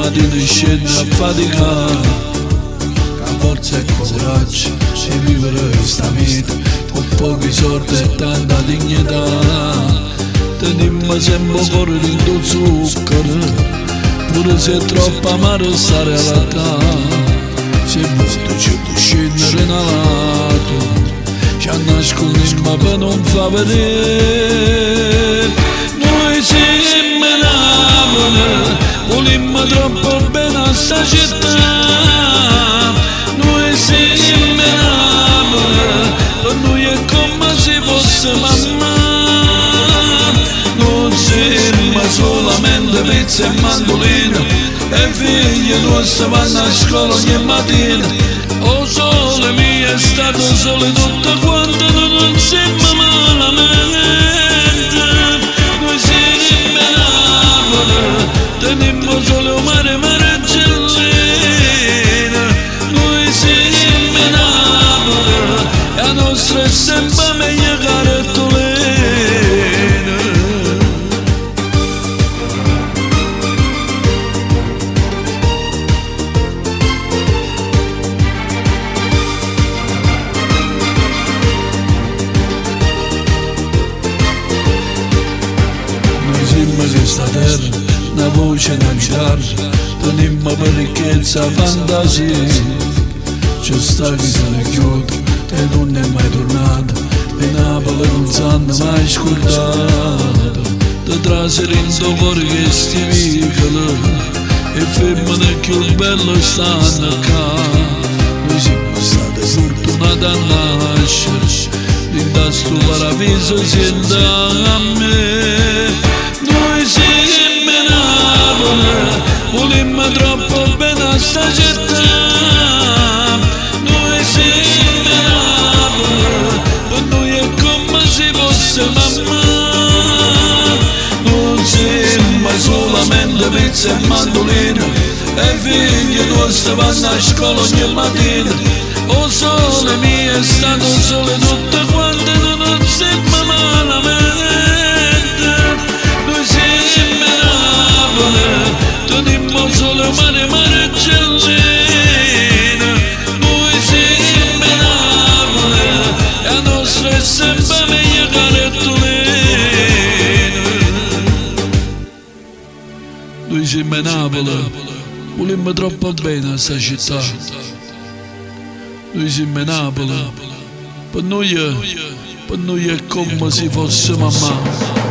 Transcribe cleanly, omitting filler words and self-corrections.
mattina scendo affaticato, con forza e coraggio e vivere questa vita, con pochi soldi e tanta dignità. Tenimmo sempre cuore di zucchero, pure se è troppo amaro stare alla realtà. Se volte ci può scendere in alto, ci nascondiamo per non far vedere. Noi siamo Napoli, volimmo troppo bene a sta città. Noi siamo Napoli, per noi è come se fosse mamma. Non siamo solamente pizza e mandolino, e figli nostri vanno a scuola ogni mattina. Oh sole mio è stato sole tutto quanto, non siamo malamente. Noi siamo Napoli, teniamo solo mare, mare gellino. Noi siamo Napoli, e la nostra è sempre meglio carettolina. Questa terra, una voce, una chitarra, tenimmo per ricchezza, fantasia. C'è sta chi se ne chiude e non è mai tornato, e Napoli non s'hanno mai scordato. Da traserindo fuori questi vicoli, e femmine più belle stanno qua. Noi siamo stati fortunati a nascere, in questo paradiso siete a me. Noi siamo Napoli, volimmo troppo bene a sta città. Noi siamo Napoli, per noi è come se fosse mamma. Non siamo solamente pizza e mandolino, e figli nostri vanno a scuola ogni mattina. Oh sole mio è stato sole tutto quanto, non siamo malamente. Tenimmo solo mare, mare gellino. Noi siamo Napoli, e la nostra è sempre meglio carettolina. Noi siamo Napoli, volimmo troppo bene a sta città. Noi siamo Napoli, per noi è come se fosse mamma.